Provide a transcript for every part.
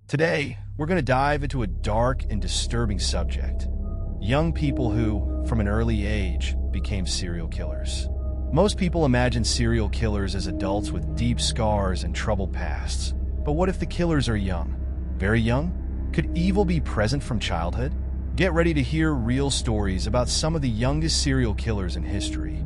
Today, we're going to dive into a dark and disturbing subject. Young people who, from an early age, became serial killers. Most people imagine serial killers as adults with deep scars and troubled pasts. But what if the killers are young? Very young? Could evil be present from childhood? Get ready to hear real stories about some of the youngest serial killers in history.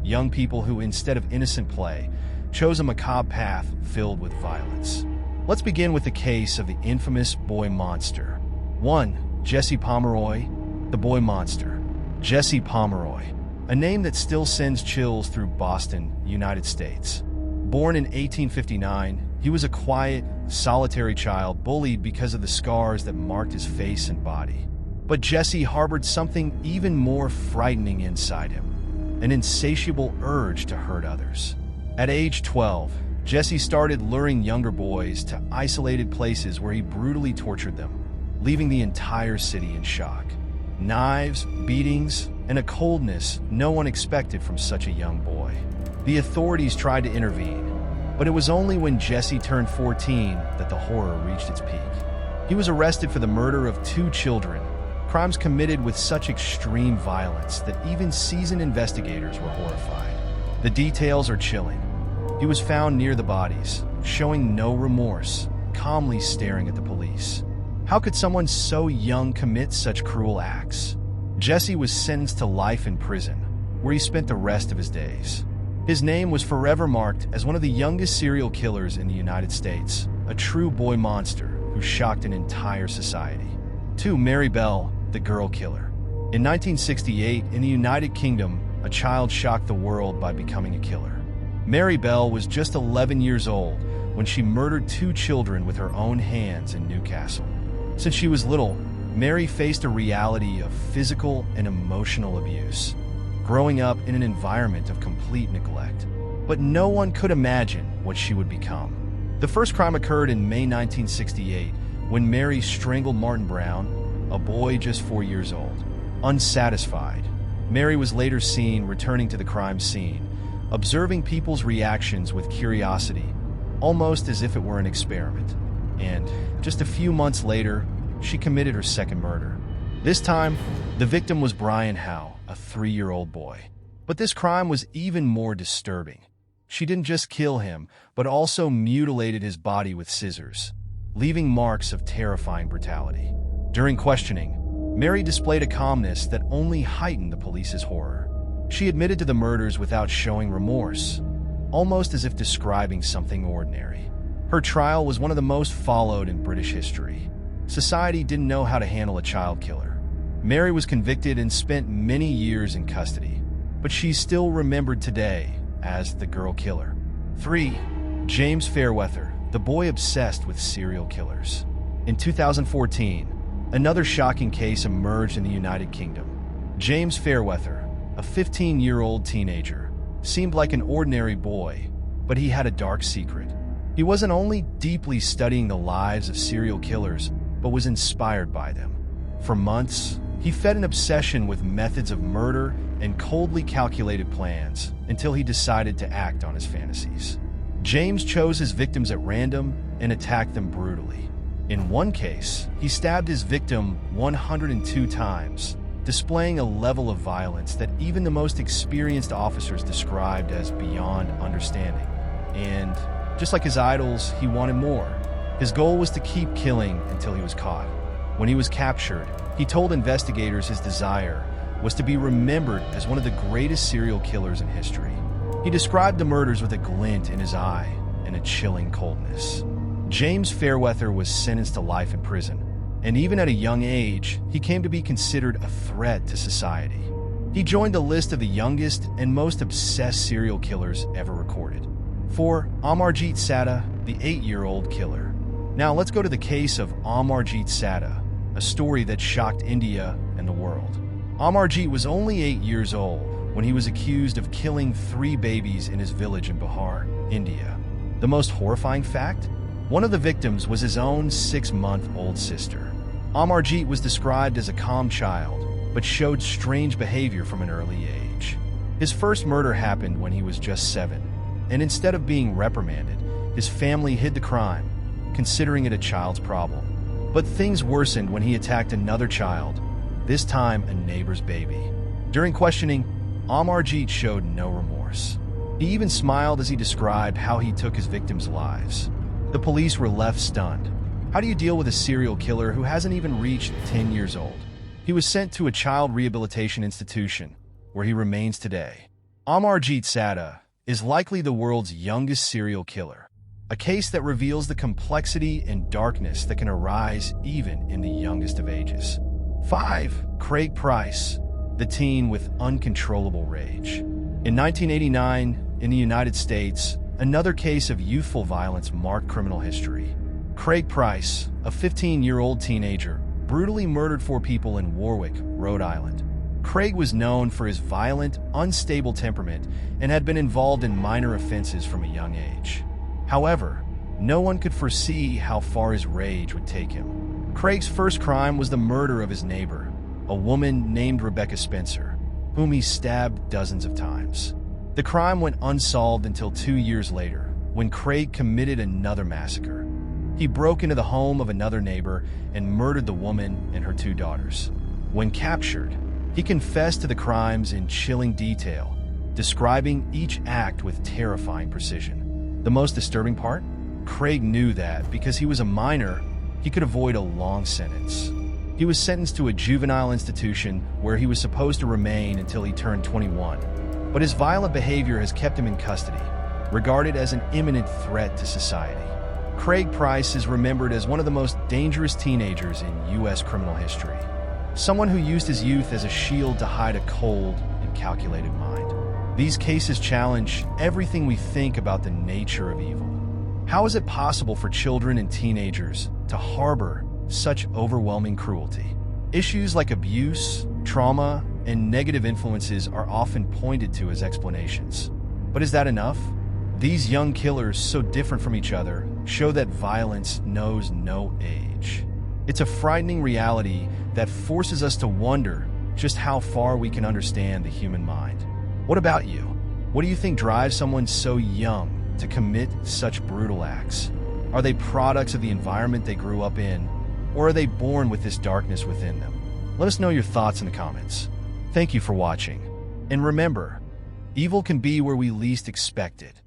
Young people who, instead of innocent play, chose a macabre path filled with violence. Let's begin with the case of the infamous boy monster. 1. Jesse Pomeroy, the boy monster. Jesse Pomeroy, a name that still sends chills through Boston, United States. Born in 1859, he was a quiet, solitary child bullied because of the scars that marked his face and body. But Jesse harbored something even more frightening inside him, an insatiable urge to hurt others. At age 12, Jesse started luring younger boys to isolated places where he brutally tortured them, leaving the entire city in shock. Knives, beatings, and a coldness no one expected from such a young boy. The authorities tried to intervene, but it was only when Jesse turned 14 that the horror reached its peak. He was arrested for the murder of 2 children, crimes committed with such extreme violence that even seasoned investigators were horrified. The details are chilling. He was found near the bodies, showing no remorse, calmly staring at the police. How could someone so young commit such cruel acts? Jesse was sentenced to life in prison, where he spent the rest of his days. His name was forever marked as one of the youngest serial killers in the United States, a true boy monster who shocked an entire society. 2. Mary Bell, the girl killer. In 1968, in the United Kingdom, a child shocked the world by becoming a killer. Mary Bell was just 11 years old when she murdered 2 children with her own hands in Newcastle. Since she was little, Mary faced a reality of physical and emotional abuse, growing up in an environment of complete neglect. But no one could imagine what she would become. The first crime occurred in May 1968 when Mary strangled Martin Brown, a boy just 4 years old. Unsatisfied, Mary was later seen returning to the crime scene, observing people's reactions with curiosity, almost as if it were an experiment. And just a few months later, she committed her second murder. This time, the victim was Brian Howe, a 3-year-old boy. But this crime was even more disturbing. She didn't just kill him, but also mutilated his body with scissors, leaving marks of terrifying brutality. During questioning, Mary displayed a calmness that only heightened the police's horror. She admitted to the murders without showing remorse, almost as if describing something ordinary. Her trial was one of the most followed in British history. Society didn't know how to handle a child killer. Mary was convicted and spent many years in custody, but she's still remembered today as the girl killer. 3. James Fairweather, the boy obsessed with serial killers. In 2014, another shocking case emerged in the United Kingdom. James Fairweather, a 15-year-old teenager, seemed like an ordinary boy, but he had a dark secret. He wasn't only deeply studying the lives of serial killers, but was inspired by them. For months, he fed an obsession with methods of murder and coldly calculated plans until he decided to act on his fantasies. James chose his victims at random and attacked them brutally. In one case, he stabbed his victim 102 times, displaying a level of violence that even the most experienced officers described as beyond understanding. And just like his idols, he wanted more. His goal was to keep killing until he was caught. When he was captured, he told investigators his desire was to be remembered as one of the greatest serial killers in history. He described the murders with a glint in his eye and a chilling coldness. James Fairweather was sentenced to life in prison, and even at a young age, he came to be considered a threat to society. He joined the list of the youngest and most obsessed serial killers ever recorded. 4. Amarjit Satta, the 8-year-old killer. Now let's go to the case of Amarjit Satta, a story that shocked India and the world. Amarjit was only 8 years old when he was accused of killing 3 babies in his village in Bihar, India. The most horrifying fact? One of the victims was his own 6-month-old sister. Amarjit was described as a calm child, but showed strange behavior from an early age. His first murder happened when he was just 7, and instead of being reprimanded, his family hid the crime, considering it a child's problem. But things worsened when he attacked another child, this time a neighbor's baby. During questioning, Amarjeet showed no remorse. He even smiled as he described how he took his victims' lives. The police were left stunned. How do you deal with a serial killer who hasn't even reached 10 years old? He was sent to a child rehabilitation institution, where he remains today. Amarjeet Sada is likely the world's youngest serial killer, a case that reveals the complexity and darkness that can arise even in the youngest of ages. 5. Craig Price, the teen with uncontrollable rage. In 1989, in the United States, another case of youthful violence marked criminal history. Craig Price, a 15-year-old teenager, brutally murdered 4 people in Warwick, Rhode Island. Craig was known for his violent, unstable temperament and had been involved in minor offenses from a young age. However, no one could foresee how far his rage would take him. Craig's first crime was the murder of his neighbor, a woman named Rebecca Spencer, whom he stabbed dozens of times. The crime went unsolved until 2 years later, when Craig committed another massacre. He broke into the home of another neighbor and murdered the woman and her 2 daughters. When captured, he confessed to the crimes in chilling detail, describing each act with terrifying precision. The most disturbing part? Craig knew that because he was a minor, he could avoid a long sentence. He was sentenced to a juvenile institution where he was supposed to remain until he turned 21. But his violent behavior has kept him in custody, regarded as an imminent threat to society. Craig Price is remembered as one of the most dangerous teenagers in U.S. criminal history. Someone who used his youth as a shield to hide a cold and calculated mind. These cases challenge everything we think about the nature of evil. How is it possible for children and teenagers to harbor such overwhelming cruelty? Issues like abuse, trauma, and negative influences are often pointed to as explanations. But is that enough? These young killers, so different from each other, show that violence knows no age. It's a frightening reality that forces us to wonder just how far we can understand the human mind. What about you? What do you think drives someone so young to commit such brutal acts? Are they products of the environment they grew up in, or are they born with this darkness within them? Let us know your thoughts in the comments. Thank you for watching. And remember, evil can be where we least expect it.